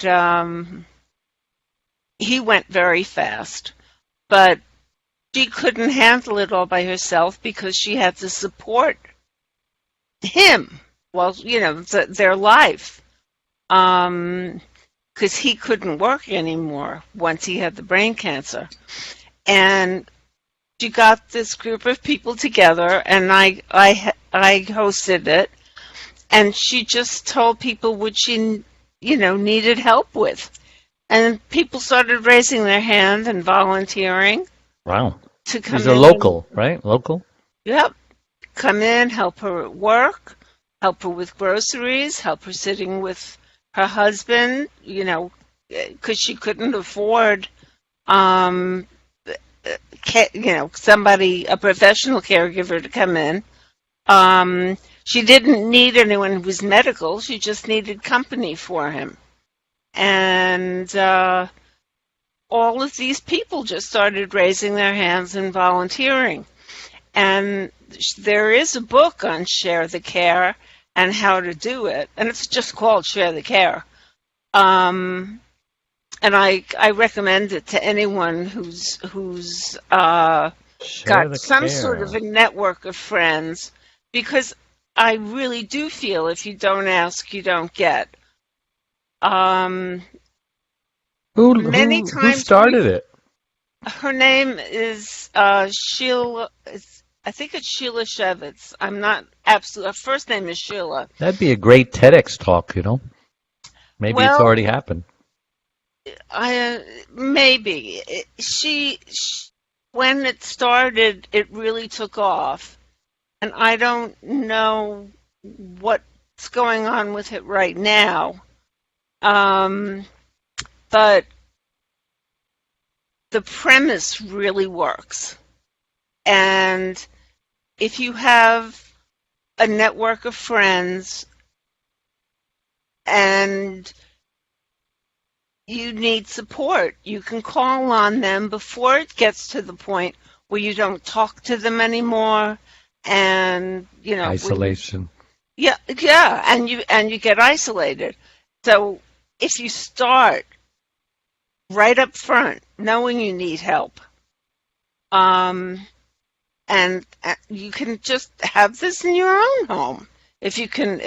he went very fast, but she couldn't handle it all by herself because she had to support him, well, their life, because he couldn't work anymore once he had the brain cancer. And she got this group of people together, and I hosted it, and she just told people what she needed help with. And people started raising their hand and volunteering. Wow. To come These are in local, right? Local? Yep. Come in, help her at work, help her with groceries, help her sitting with her husband, because she couldn't afford, somebody, a professional caregiver to come in. She didn't need anyone who was medical. She just needed company for him. And all of these people just started raising their hands and volunteering. And there is a book on Share the Care and how to do it, and it's just called Share the Care. And I recommend it to anyone who's got some sort of a network of friends, because I really do feel if you don't ask, you don't get. Who started it? Her name is Sheila. I think it's Sheila Shevitz. I'm not absolutely. Her first name is Sheila. That'd be a great TEDx talk, Maybe it's already happened. Maybe she when it started, it really took off, and I don't know what's going on with it right now. But the premise really works. And if you have a network of friends and you need support, you can call on them before it gets to the point where you don't talk to them anymore, and isolation. Yeah, and you get isolated. So if you start right up front, knowing you need help, and you can just have this in your own home. If you can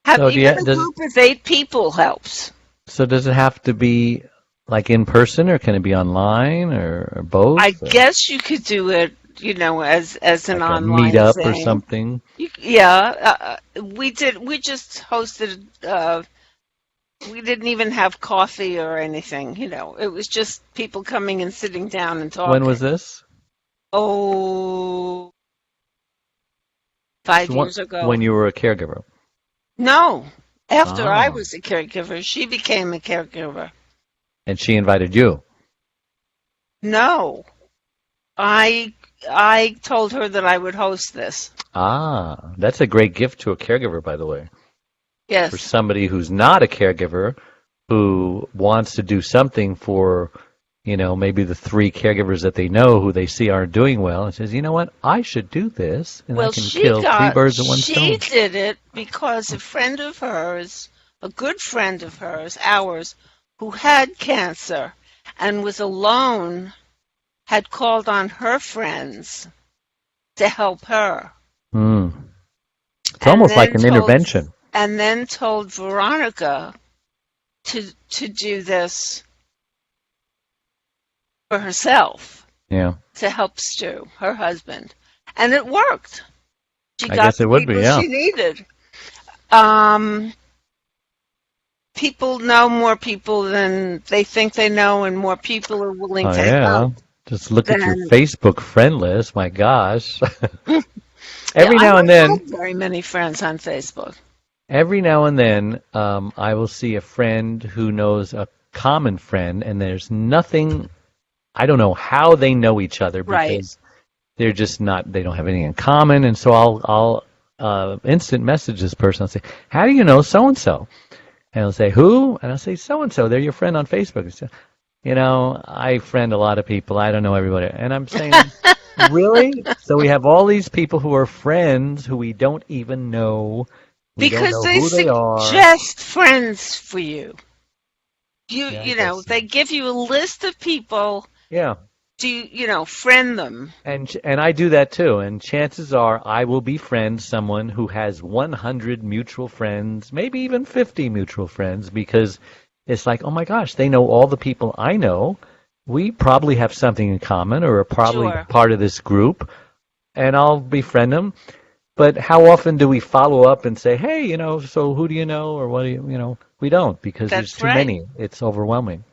have even a group of 8 people helps. So does it have to be like in person, or can it be online, or both? I guess you could do it, as an like online meetup thing. Or something. We did. We just hosted. We didn't even have coffee or anything. It was just people coming and sitting down and talking. When was this? 5 years ago. When you were a caregiver? No. After I was a caregiver, she became a caregiver. And she invited you? No. I told her that I would host this. That's a great gift to a caregiver, by the way. Yes. For somebody who's not a caregiver, who wants to do something for, maybe the 3 caregivers that they know who they see aren't doing well, and says, you know what, I should do this, and I can kill 3 birds with one stone. She did it because a friend of hers, a good friend of hers, ours, who had cancer and was alone, had called on her friends to help her. It's almost like an intervention. And then told Veronica to do this for herself. Yeah. To help Stu, her husband. And it worked. She I got guess it would be, yeah. She needed. people know more people than they think they know, and more people are willing Oh, to yeah. help Just look at your than. Facebook friend list. My gosh. Yeah, Every I now and don't then, have very many friends on Facebook. every now and then, I will see a friend who knows a common friend, and there's nothing, I don't know how they know each other Right. because they're just not, they don't have anything in common. And so I'll instant message this person. I'll say, how do you know so and so? And I'll say, who? And I'll say, so and so. They're your friend on Facebook. And say, I friend a lot of people. I don't know everybody. And I'm saying, really? So we have all these people who are friends who we don't even know. We don't Because know they who they are. suggest friends for you. Yeah, I guess so. They give you a list of people Yeah. to, friend them. And I do that too. And chances are I will befriend someone who has 100 mutual friends, maybe even 50 mutual friends, because it's like, oh my gosh, they know all the people I know. We probably have something in common or are probably Sure. part of this group, and I'll befriend them. But how often do we follow up and say, hey, so who do you know or what do we don't because there's That's too right. many. It's overwhelming.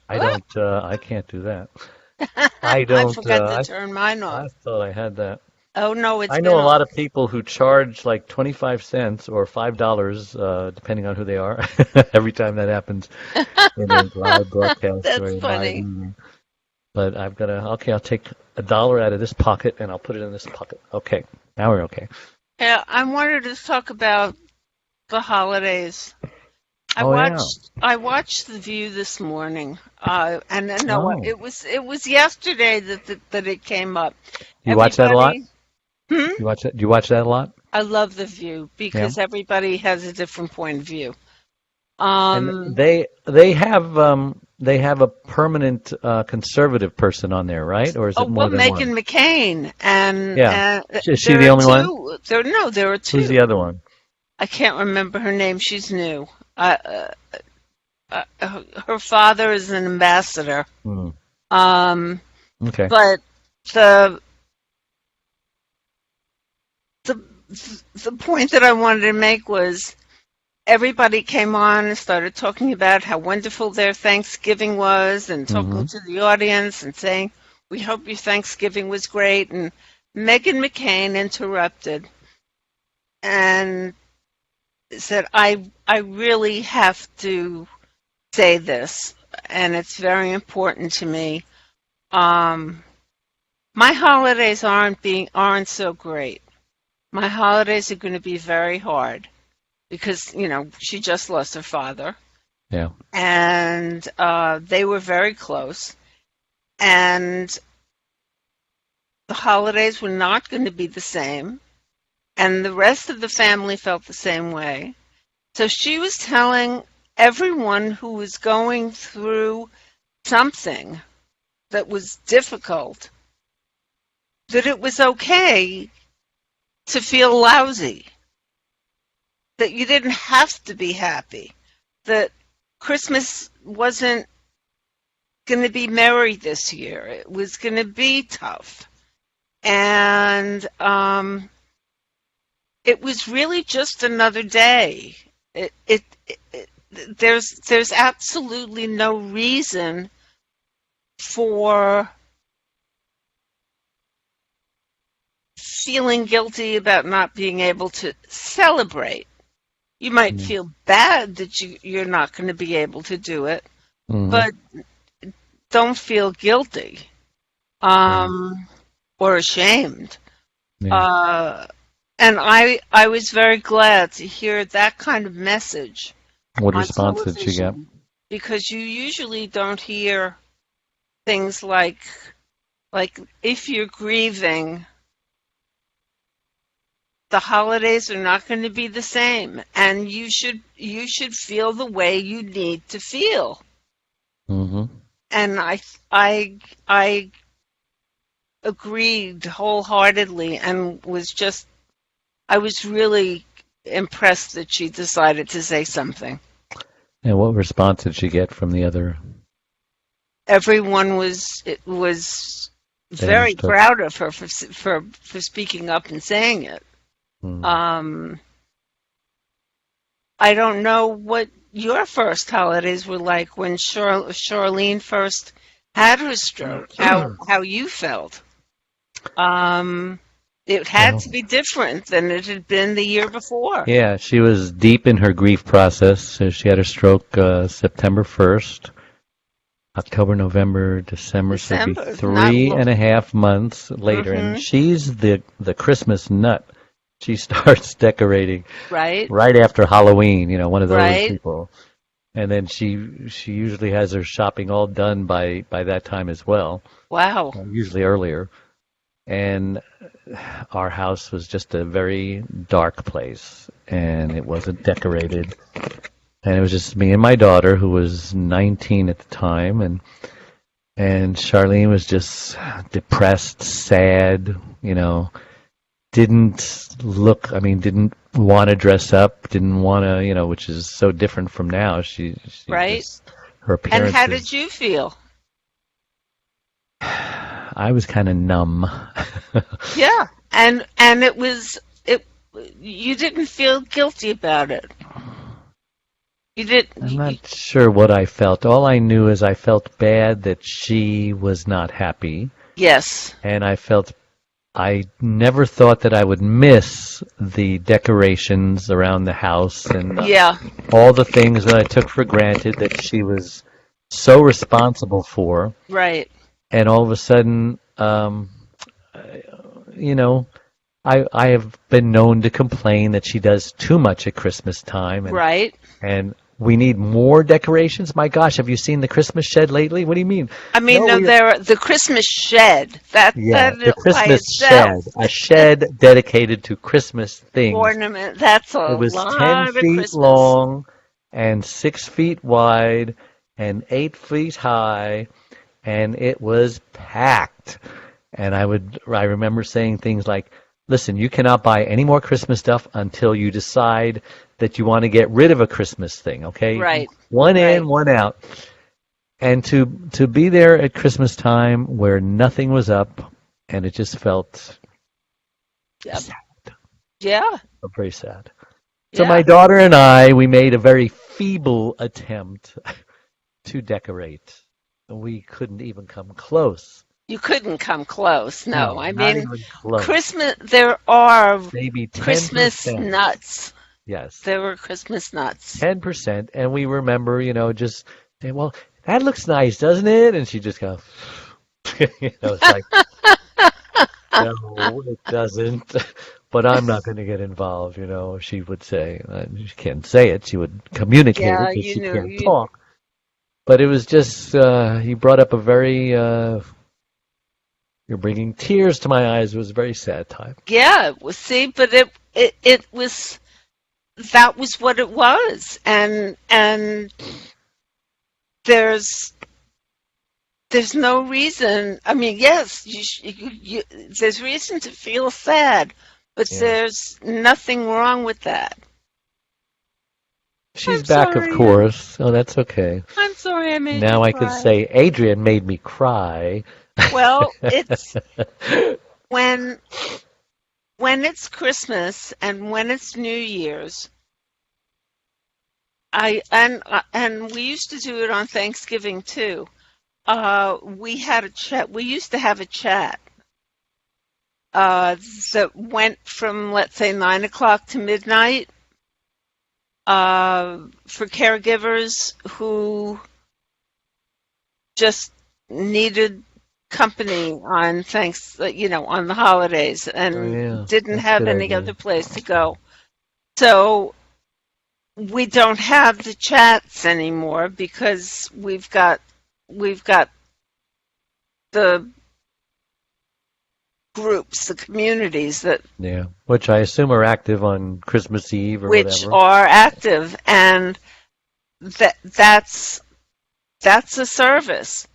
I can't do that. I I don't, forgot to turn mine I off. thought I had that. Oh, no, it's I know been a lot off. of people who charge like 25 cents or $5, depending on who they are, every time that happens in a live broadcast or That's a live funny. meeting. But okay, I'll take $1 out of this pocket and I'll put it in this pocket. Okay, now we're okay. Yeah, I wanted to talk about the holidays. I Oh, yeah. watched I watched The View this morning, and then no, Oh, it was yesterday that it came up. you watch that a lot? Everybody, hmm? You watch that? Do you watch that a lot? I love The View Yeah. because everybody has a different point of view. And Um, they have a permanent conservative person on there, right? Or is it oh more well, than one? Meghan McCain, and Yeah. Is she there the are only one? two. There are Who's two. the other one? I can't remember her name. She's new. Her father is an ambassador. Hmm. Um, Okay. but the the the point that I wanted to make was everybody came on and started talking about how wonderful their Thanksgiving was and Hmm. talking to the audience and saying, we hope your Thanksgiving was great. And Meghan McCain interrupted and said, I really have to say this, and it's very important to me. Um, my holidays aren't so great. My holidays are going to be very hard because, she just lost her father. Yeah. And they were very close. And the holidays were not going to be the same. And the rest of the family felt the same way. So she was telling everyone who was going through something that was difficult that it was okay to feel lousy, that you didn't have to be happy, that Christmas wasn't going to be merry this year. It was going to be tough. And it was really just another day. There's absolutely no reason for feeling guilty about not being able to celebrate. You might feel bad that you're not going to be able to do it, Hmm. but don't feel guilty or ashamed. Yeah. And I was very glad to hear that kind of message What on response did she get? television because you usually don't hear things like if you're grieving, the holidays are not going to be the same, and you should feel the way you need to feel. Hmm. And I agreed wholeheartedly and I was really impressed that she decided to say something. And what response did she get from the other? Everyone was They very understood. proud of her for speaking up and saying it. Hmm. Um, I don't know what your first holidays were like when Charlene first had her stroke. How you felt? It had Well, to be different than it had been the year before. yeah, she was deep in her grief process. So she had her stroke September 1st, October, November, December, so it'd be December, not 3.5 months later. And mm-hmm, she's the Christmas nut. She starts decorating right, right after Halloween, one of those right. people. And then she usually has her shopping all done by that time as well, Wow. usually earlier. And our house was just a very dark place, and it wasn't decorated. And it was just me and my daughter, who was 19 at the time, and Charlene was just depressed, sad, didn't want to dress up, didn't want to, which is so different from now. She Right. just, her And appearance how is, did you feel? I was kind of numb. Yeah. And it you didn't feel guilty about it. You I'm didn't not sure what I felt. All I knew is I felt bad that she was not happy, yes. and I never thought that I would miss the decorations around the house and Yeah. all the things that I took for granted that she was so responsible for. Right. And all of a sudden, you know, I have been known to complain that she does too much at Christmas time, Right. and we need more decorations. My gosh, have you seen the Christmas shed lately? What do you mean? I mean, No, no, the Christmas shed. yeah, That the by Christmas itself, shed, a shed dedicated to Christmas things. ornament. That's a It was 10 lot of feet Christmas. long and 6 feet wide and 8 feet high, and it was packed. And I remember saying things like, listen, you cannot buy any more Christmas stuff until you decide that you want to get rid of a Christmas thing, okay? Right. One Right. in, one out. And to be there at Christmas time where nothing was up, and it just felt Yep. sad, Yeah. very sad. So Yeah. my daughter and I, we made a very feeble attempt to decorate. We couldn't even come close. You couldn't come close. No. I Not mean, even close. Christmas, there are Maybe 10%. Christmas nuts. Yes, There were Christmas nuts. 10%. And we remember, just saying, well, that looks nice, doesn't it? And she just goes, it's like, no, it doesn't. But I'm not going to get involved, she would say. She can't say it. She would communicate Yeah, it, but you she knew. can't talk. But it was just, he brought up a very, you're bringing tears to my eyes. It was a very sad time. Yeah, well, see, but it was that was what it was, and there's no reason. I mean, yes, there's reason to feel sad, but Yeah. there's nothing wrong with that. She's I'm back, sorry. of course, so that's okay. I'm sorry I made Now you I can cry. say Adrienne made me cry. Well, it's when it's Christmas and when it's New Year's. And we used to do it on Thanksgiving too. We had a chat. We used to have a chat that went from, let's say, 9 o'clock to midnight for caregivers who just needed company on on the holidays and Oh, yeah. didn't That's a have good any idea. other place to go. So we don't have the chats anymore because we've got the groups, the communities that Yeah, which I assume are active on Christmas Eve or which whatever. are active, and that's a service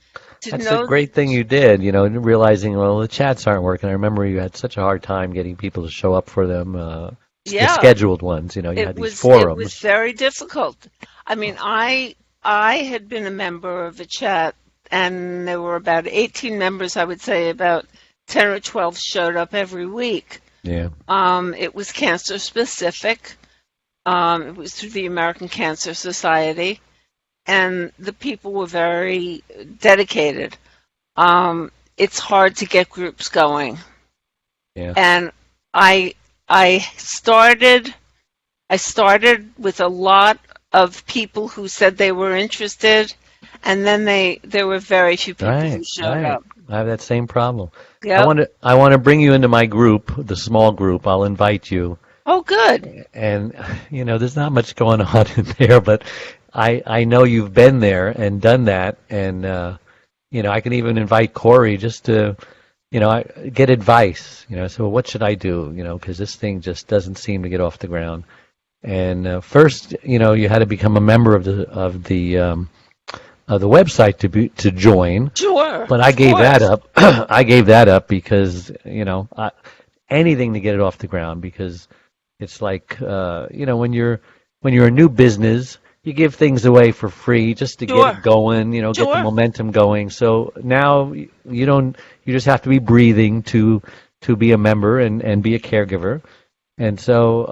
to That's know. a great thing you did, realizing, well, the chats aren't working. I remember you had such a hard time getting people to show up for them, the Yeah, scheduled ones. You had it these was forums. very difficult. I mean, I had been a member of a chat, and there were about 18 members. I would say about 10 or 12 showed up every week. Yeah. It was cancer specific, It was through the American Cancer Society, and the people were very dedicated. It's hard to get groups going. Yeah. And I started with a lot of people who said they were interested, and then there were very few people who showed up. I have that same problem. Yep. I want to bring you into my group, the small group. I'll invite you. Oh, good. And there's not much going on in there, but I know you've been there and done that, and I can even invite Corey just to get advice. So what should I do? Because this thing just doesn't seem to get off the ground. And first, you had to become a member of the website to join. Sure. But I gave that up. I gave that up because anything to get it off the ground, because it's like when you're a new business, you give things away for free just to get it going, get the momentum going. So now you just have to be breathing to be a member and be a caregiver. And so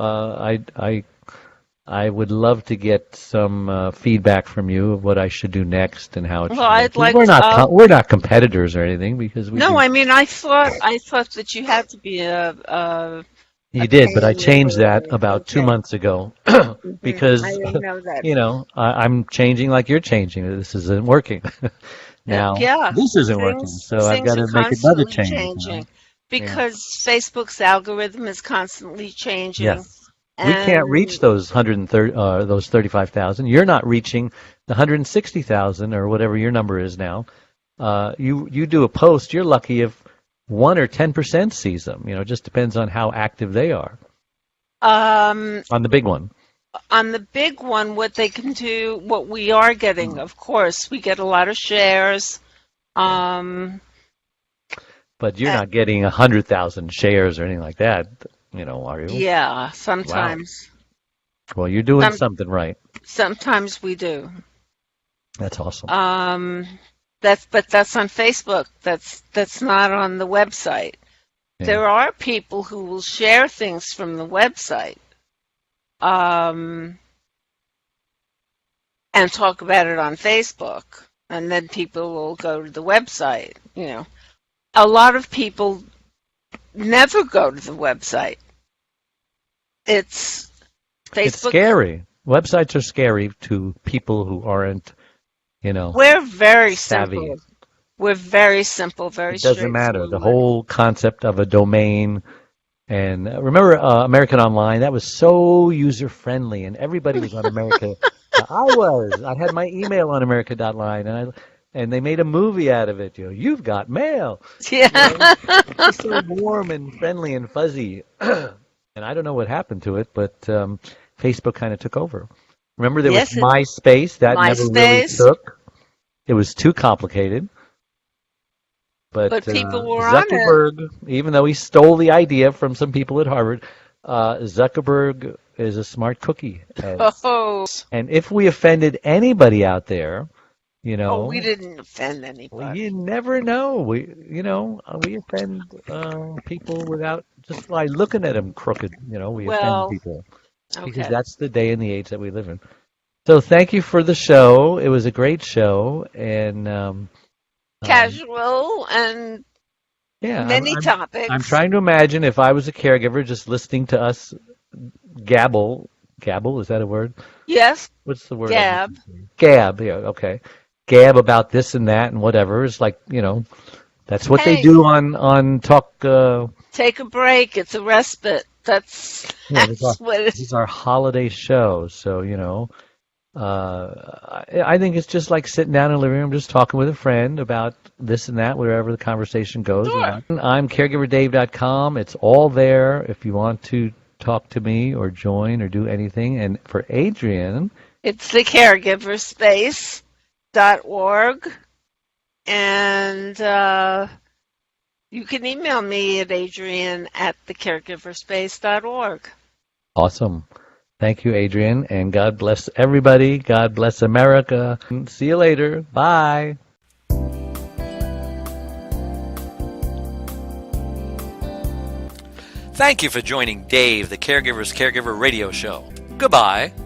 I would love to get some feedback from you of what I should do next and how it should be. We're not competitors or anything, because we No, I mean, I thought that you had to be a You did, but I changed that about 2 months ago because, I didn't know that. I'm changing like you're changing. This isn't working. Now, this isn't working, so I've got to make another change. Changing because Facebook's algorithm is constantly changing. Yes. We can't reach those 35,000. You're not reaching the 160,000 or whatever your number is now. You do a post, you're lucky if 1 or 10% sees them. It just depends on how active they are. On the big one. On the big one, what they can do, what we are getting, of course, we get a lot of shares. But you're not getting 100,000 shares or anything like that, are you? Yeah, sometimes. Wow. Well, you're doing something right. Sometimes we do. That's awesome. But that's on Facebook. That's not on the website. Yeah. There are people who will share things from the website, and talk about it on Facebook, and then people will go to the website. A lot of people never go to the website. It's Facebook. It's scary. Websites are scary to people who aren't. We're very savvy. Simple. We're very simple, very straightforward. It doesn't matter. The whole concept of a domain. And remember American Online? That was so user-friendly, and everybody was on America. I had my email on America.line, and they made a movie out of it. You've got mail. Yeah. It's so warm and friendly and fuzzy. And I don't know what happened to it, but Facebook kind of took over. Remember there was MySpace. That never really took. It was too complicated. But people were Zuckerberg, on it. Even though he stole the idea from some people at Harvard, Zuckerberg is a smart cookie. And if we offended anybody out there, we didn't offend anybody. You never know. We offend people without just by looking at them crooked. We offend people. Because that's the day and the age that we live in. So thank you for the show. It was a great show, and casual and many topics. I'm trying to imagine if I was a caregiver just listening to us gabble. Gabble, is that a word? Yes. What's the word? Gab. Gab, yeah, okay. Gab about this and that and whatever. It's like, that's what they do on Talk. Take a break. It's a respite. That's what it is. This is our holiday show, so I think it's just like sitting down in the living room, just talking with a friend about this and that, wherever the conversation goes. Sure. I'm caregiverdave.com. It's all there if you want to talk to me or join or do anything. And for Adrienne, it's the caregiverspace.org, and you can email me at adrienne@thecaregiverspace.org. Awesome. Thank you, Adrienne, and God bless everybody. God bless America. See you later. Bye. Thank you for joining Dave, the Caregiver's Caregiver Radio Show. Goodbye.